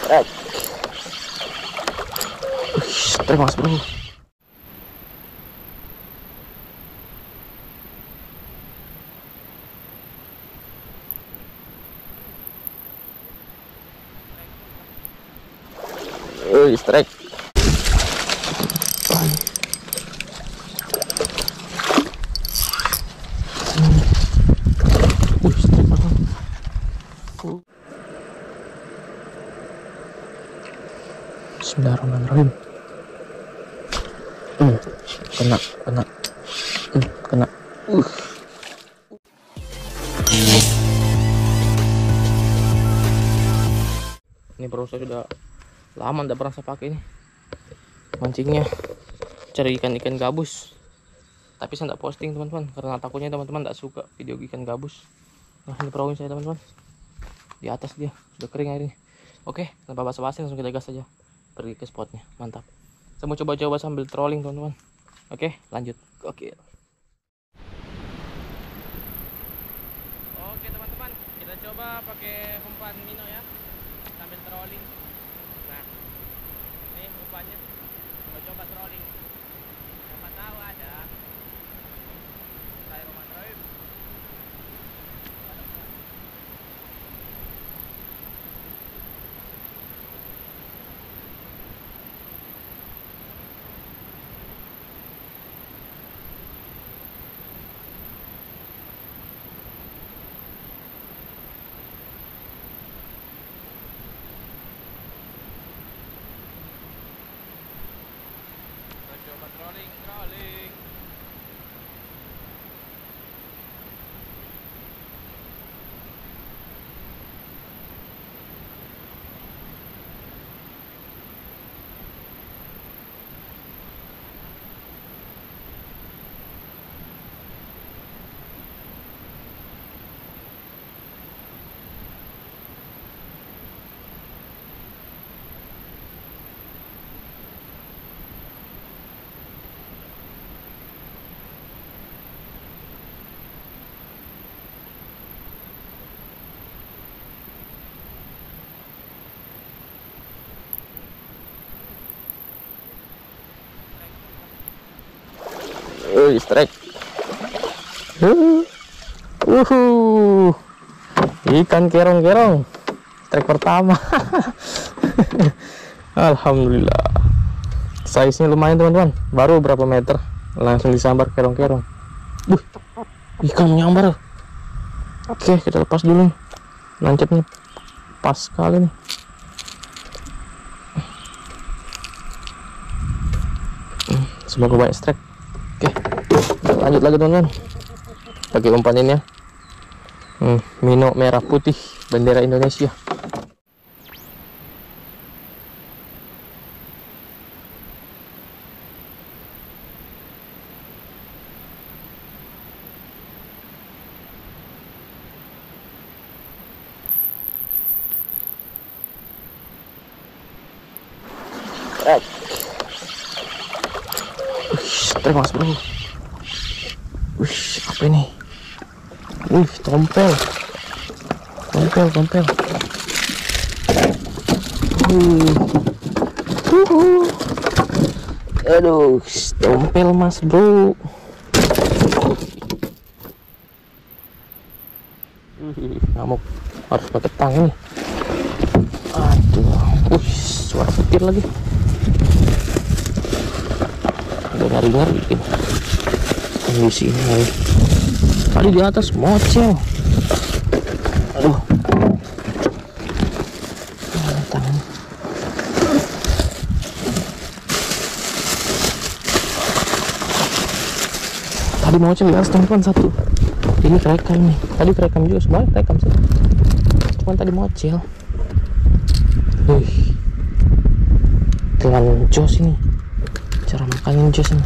Strike. Strike mas bro. Strike. Strike banget. Bismillahirrahmanirrahim. Kena. Ini bro, saya sudah lama tidak pernah saya pakai ini mancingnya, cari ikan gabus. Tapi saya tidak posting teman-teman karena takutnya teman-teman tidak suka video ikan gabus. Nah ini perahu saya teman-teman, di atas dia sudah kering airnya. Oke, tanpa basa-basi langsung kita gas saja pergi ke spotnya. Mantap. Saya mau coba-coba sambil trolling teman-teman. Oke, lanjut. Oke teman-teman, kita coba pakai umpan Mino ya sambil trolling. Nah ini umpannya, mau coba trolling, siapa tahu ada. Bismillahirrahmanirrahim. Coba trolling. Strike. Ikan kerong-kerong. Strike pertama. Alhamdulillah. Size-nya lumayan teman-teman. Baru berapa meter langsung disambar kerong-kerong. Ikan menyambar. Oke, kita lepas dulu. Nancapnya pas sekali nih. Semoga banyak strike. Oke, lanjut lagi teman-teman. Pakai umpan ini ya. Mino merah putih bendera Indonesia. Strike mas bro. Apa ini? Tompel. Aduh, tompel mas bro. Ngamuk, harus pakai tang nih. Aduh, suara petir lagi. Udah ngari-ngari kondisi ini. Tadi di atas mocel. Aduh, tangan. Tadi mocel di atas teman-teman satu. Ini kerekam nih. Tadi kerekam juga, semuanya kerekam sih. Cuman tadi mocel. Telan jos ini. Cara makannya jos ini.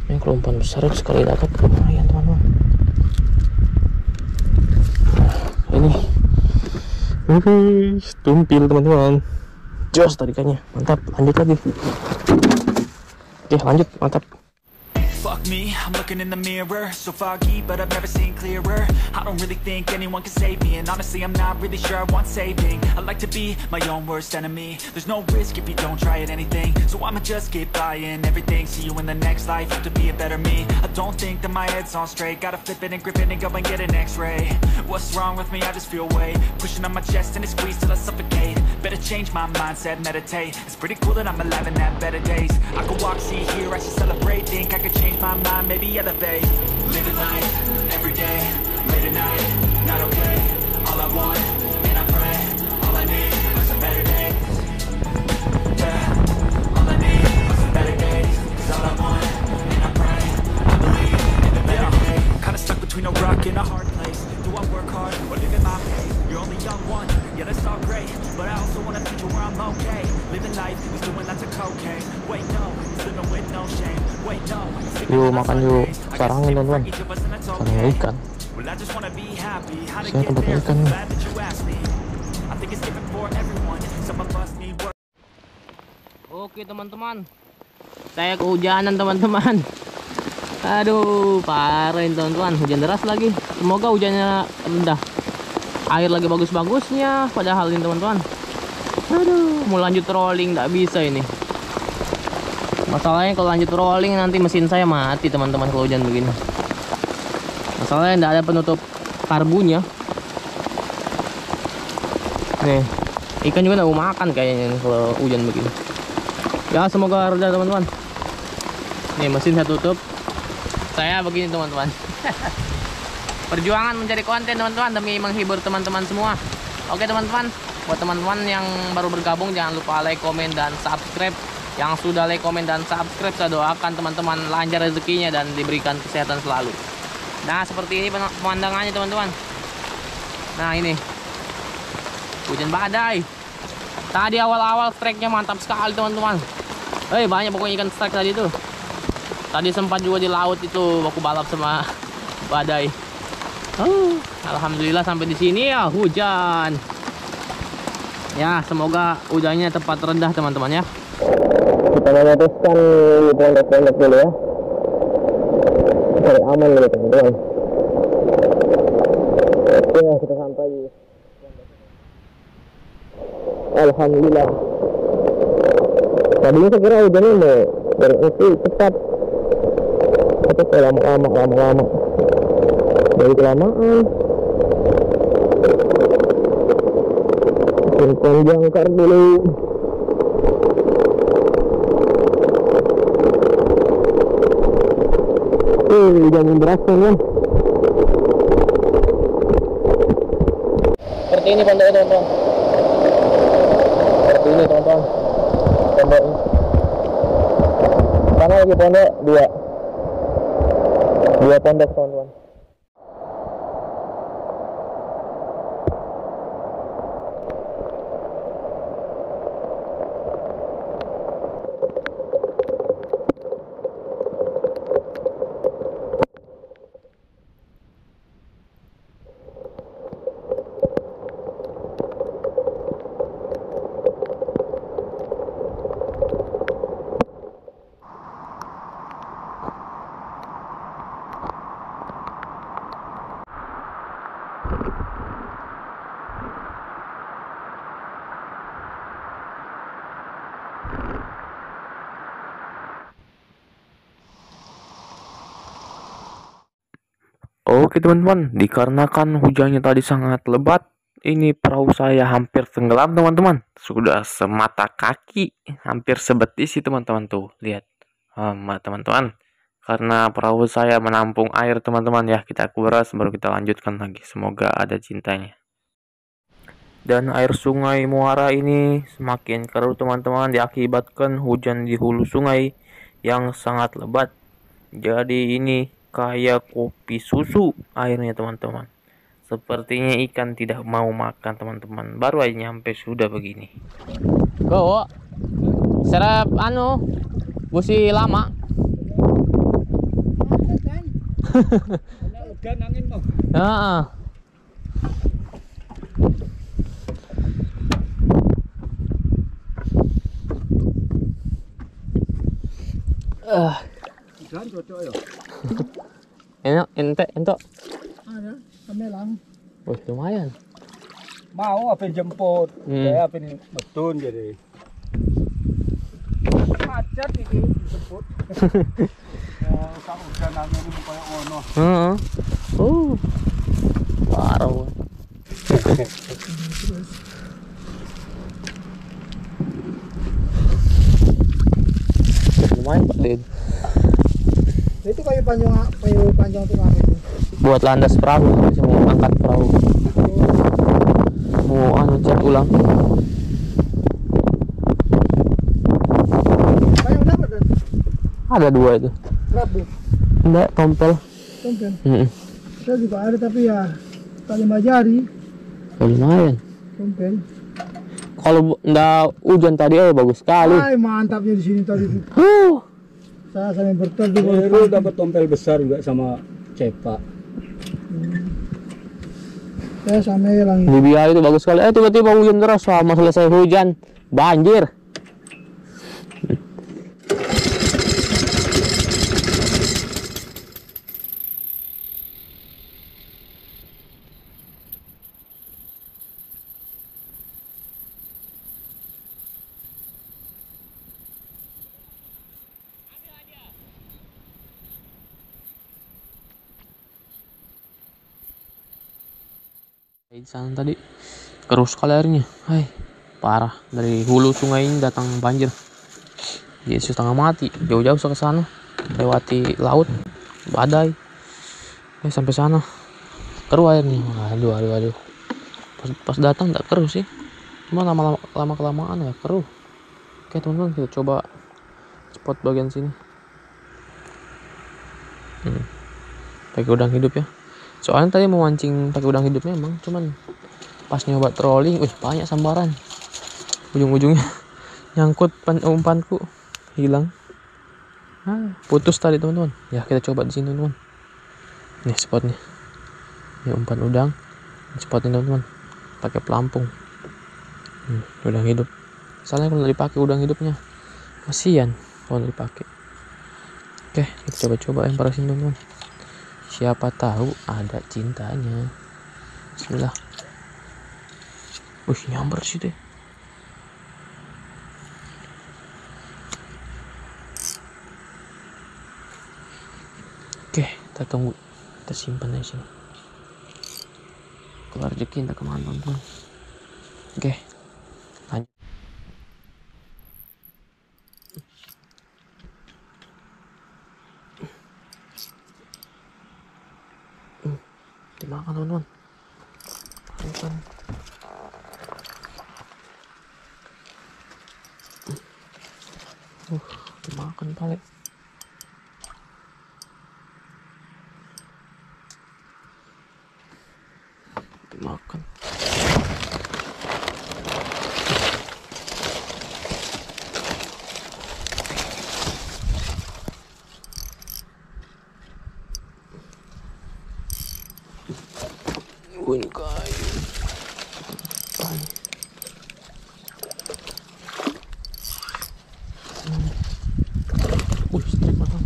Yang kalau umpan besar sekali dapat lumayan teman-teman. Ini tumpil teman-teman. Jos tadi ikannya, mantap. Lanjut lagi. Oke lanjut, mantap. Fuck me, I'm looking in the mirror, so foggy, but I've never seen clearer. I don't really think anyone can save me, and honestly I'm not really sure I want saving. I like to be my own worst enemy. There's no risk if you don't try at anything, so I'ma just keep buying everything. See you in the next life, have to be a better me. I don't think that my head's on straight, gotta flip it and grip it and go and get an x-ray. What's wrong with me? I just feel weight pushing on my chest and it squeezes till I suffocate. Better change my mindset, meditate. It's pretty cool that I'm alive and have better days. I could walk, see, hear, I should celebrate. Think I could change my mind, maybe elevate. Living life, every day, late at night, not okay. All I want, and I pray, all I need are some better days. Yeah, all I need are some better days. Cause all I want, and I pray, I believe in the better days. Kinda stuck between a rock and a hard place. Do I work hard, or live at my pace? You're only young one, yeah that's all great, but I also want a future where I'm okay. Living life is doing lots of cocaine. Wait no, it's living with no shame. Wait no, it's Yuk makan yuk. Sarangin teman-teman. Sarangin ikan. well I just wanna be happy. How to Saya get tempat there, ikan. glad that you asked me. I think it's different for everyone. Some of us need work. Oke teman-teman, saya kehujanan teman-teman. Aduh parah ini teman-teman, hujan deras lagi. Semoga hujannya rendah, air lagi bagus-bagusnya. Padahal ini teman-teman, aduh mau lanjut rolling nggak bisa ini. Masalahnya kalau lanjut rolling nanti mesin saya mati teman-teman kalau hujan begini. Masalahnya nggak ada penutup karbunya. Nih ikan juga nggak mau makan kayaknya nih kalau hujan begini. Ya semoga reda teman-teman. Nih mesin saya tutup. Saya begini teman-teman. Perjuangan mencari konten teman-teman demi menghibur teman-teman semua. Oke teman-teman, buat teman-teman yang baru bergabung jangan lupa like, komen, dan subscribe. Yang sudah like, komen, dan subscribe saya doakan teman-teman lancar rezekinya dan diberikan kesehatan selalu. Nah seperti ini pemandangannya teman-teman. Nah ini hujan badai. Tadi awal-awal strike-nya mantap sekali teman-teman. Banyak pokoknya ikan strike tadi tuh. Tadi sempat juga di laut itu aku balap sama badai. Alhamdulillah sampai di sini ya hujan. Ya semoga hujannya tepat rendah teman-teman ya. Kita memutuskan di pondok-pondok dulu ya. Cari aman dulu teman-teman. Oke kita sampai di Alhamdulillah. Tadinya saya kira hujannya mau berhenti cepat, tapi kok lama-lama dari kelamaan. Simpan jangkar dulu. Hujan deras kan. Seperti ini pondoknya teman-teman. Seperti ini teman-teman. Pondok ini. Sana lagi pondok dua pondok teman-teman. Oke teman-teman, dikarenakan hujannya tadi sangat lebat, ini perahu saya hampir tenggelam teman-teman. Sudah semata kaki, hampir sebetis sih teman-teman tuh, lihat. Teman-teman, karena perahu saya menampung air teman-teman ya, kita kuras baru kita lanjutkan lagi. Semoga ada cintanya. Dan air sungai Muara ini semakin keruh teman-teman, diakibatkan hujan di hulu sungai yang sangat lebat. Jadi ini kayak kopi susu airnya teman-teman. Sepertinya ikan tidak mau makan teman-teman. Baru aja nyampe sudah begini. Go. Serap busi lama. Udan angin mau. Heeh. Ikan cocok ya. Enak, entok. Ada, kamelang. Wih, lumayan. Mau apa jemput, saya apa betun jadi. Macet ini jemput. Oh, tak udah nanya ini kayak ono. Heeh. Parah. Woy. Lumayan Pak Lid. Itu kayu panjang tuh apa itu? Buat landas perahu, bisa mau angkat perahu. Mau cat ulang. Kayu dapat kan? Ada 2 itu. Rabu, Enggak, tompel. tompel. Heeh. Saya juga ada tapi ya tali 5 jari, Lumayan. tompel. Kalau enggak hujan tadi bagus sekali. Ay, mantapnya di sini tadi. Saya sampai berteduh. Lu dapat tompel besar juga sama cepak. Saya sama elang. Di Biak itu bagus sekali. Tiba-tiba hujan deras, sama selesai hujan banjir. Di sana tadi keruh sekali airnya. Hai, parah. Dari hulu sungai ini datang banjir. Jadi setengah mati. Jauh-jauh ke sana, lewati laut, badai. Sampai sana keruh airnya. Aduh. Pas datang nggak keruh sih. Cuma lama kelamaan ya keruh. Oke teman-teman, kita coba spot bagian sini. Pakai udang hidup ya. Soalnya tadi mau mancing pakai udang hidupnya emang, cuman pas nyoba trolling, banyak sambaran. Ujung-ujungnya nyangkut umpanku, hilang. Putus tadi teman-teman. Ya kita coba di sini teman-teman. Nih spotnya. Ini umpan udang. Spotnya teman-teman. Pakai pelampung. Udang hidup. Soalnya kalau dipakai udang hidupnya, kasihan kalau dipakai. Oke, kita coba lempar sini teman-teman. Siapa tahu ada cintanya. Bismillah. Nyamber sih deh. Oke, kita tunggu. Kita simpan di sini. Keluar rezeki entah kemana teman-teman. Oke, lanjut. Dimakan teman-teman. Ikan. Dimakan paling. Dimakan. Ini kayu. Strike matang.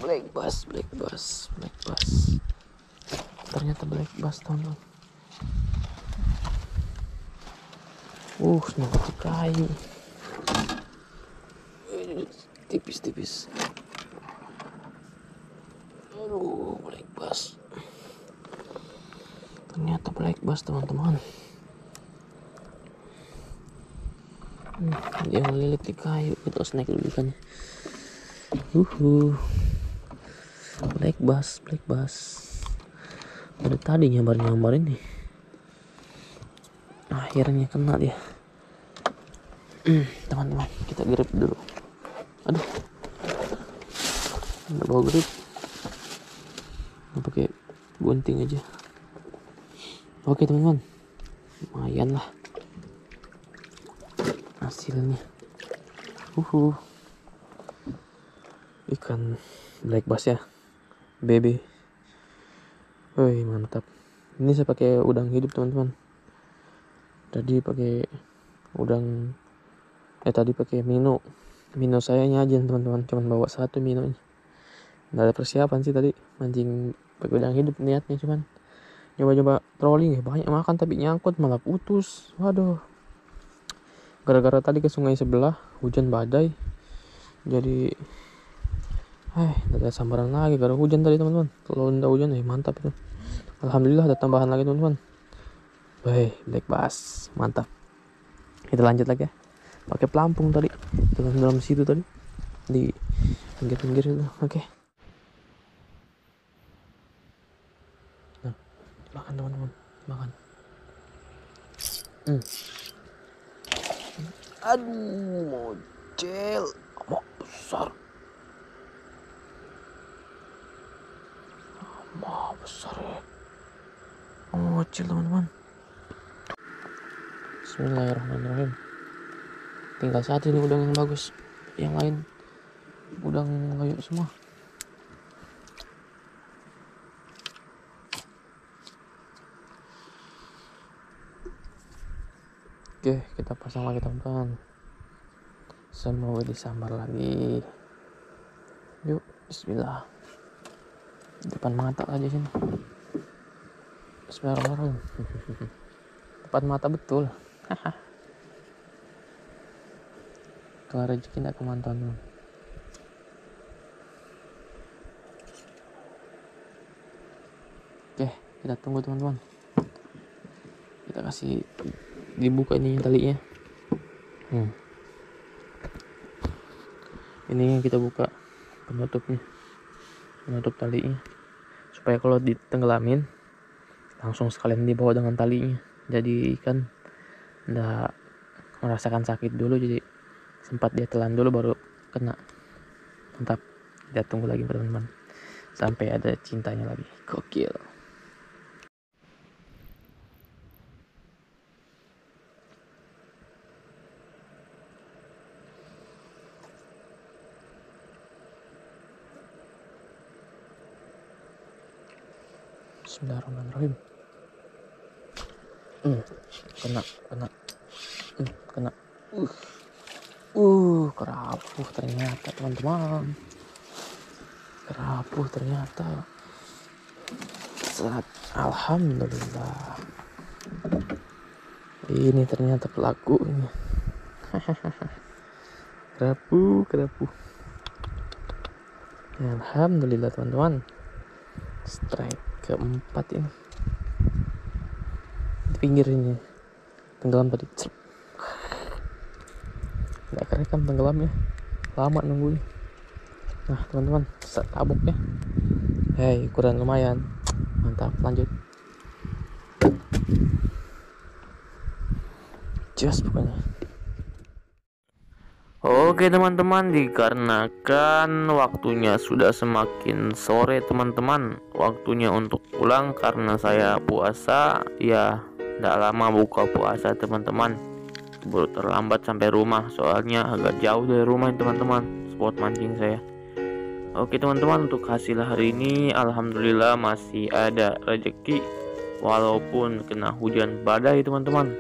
Black bass. Ternyata black bass teman-teman. Nangkap di kayu. Tipis. Black bass. Ternyata black bass teman-teman. Dia ngelilit di kayu. Kita snack dulu ikannya. Black bass. Udah tadi nyambar ini. Akhirnya kena dia. Teman-teman, kita grip dulu. Aduh. Nggak bawa grip. Pakai gunting aja. Oke teman-teman. Lumayan lah hasilnya. Ikan black bass ya, baby. Mantap. Ini saya pakai udang hidup teman-teman. Tadi pakai udang tadi pakai minnow Mino sayanya aja teman-teman, cuman bawa 1 minonya. Nggak ada persiapan sih tadi mancing pakai udang hidup niatnya, cuman coba-coba trolling ya banyak makan tapi nyangkut malah putus. Waduh, gara-gara tadi ke sungai sebelah hujan badai, jadi nggak ada sambaran lagi gara hujan tadi teman-teman. Kalau nggak hujan mantap itu. Alhamdulillah ada tambahan lagi teman-teman. Black bass mantap. Kita lanjut lagi ya, pakai pelampung tadi dalam situ tadi di pinggir-pinggir itu. Oke. Nah, makan teman-teman, makan. Aduh, mocel, besar. Besar ya. Mocel teman-teman. Bismillahirrahmanirrahim. Tinggal 1 ini udang yang bagus, yang lain udang layu semua. Oke, kita pasang lagi teman-teman. Semoga disambar lagi. Yuk, bismillah. Depan mata aja sini. Bismillahirrahmanirrahim. Depan mata betul. Kalau rezeki tidak kemantauan teman. Oke, kita tunggu teman-teman. Kita kasih dibuka ini talinya. Ini yang kita buka penutupnya, penutup talinya, supaya kalau ditenggelamin langsung sekalian dibawa dengan talinya. Jadi ikan nggak merasakan sakit dulu, jadi sempat dia telan dulu baru kena. Mantap. Kita tunggu lagi teman-teman sampai ada cintanya lagi. Gokil. Bismillahirrahmanirrahim. Kena. Kerapuh ternyata teman-teman. Kerapuh ternyata. Alhamdulillah. Ini ternyata pelakunya. Kerapuh. Alhamdulillah teman-teman. Strike keempat ini. Di pinggir ini. Tenggelam tadi. Nggak kerekam tenggelamnya. Lama nungguin. Nah teman-teman, tabuknya. Ukuran lumayan. Mantap, lanjut. Just pokoknya. Oke teman-teman, dikarenakan waktunya sudah semakin sore teman-teman, waktunya untuk pulang karena saya puasa. Ya, tidak lama buka puasa teman-teman, baru terlambat sampai rumah, soalnya agak jauh dari rumah teman-teman spot mancing saya. Oke teman-teman, untuk hasil hari ini alhamdulillah masih ada rezeki walaupun kena hujan badai teman-teman.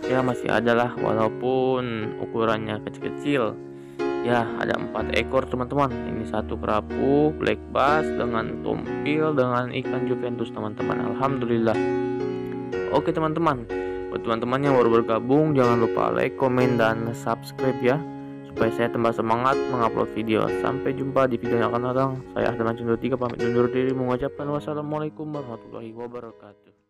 Ya masih ada lah, walaupun ukurannya kecil-kecil. Ya ada 4 ekor teman-teman. Ini 1 kerapu black bass dengan tumpil dengan ikan Juventus teman-teman. Alhamdulillah. Oke teman-teman, buat teman-teman yang baru bergabung jangan lupa like, komen, dan subscribe ya, supaya saya tambah semangat mengupload video. Sampai jumpa di video yang akan datang. Saya Ahdan Mancing 23 pamit undur diri mengucapkan wassalamualaikum warahmatullahi wabarakatuh.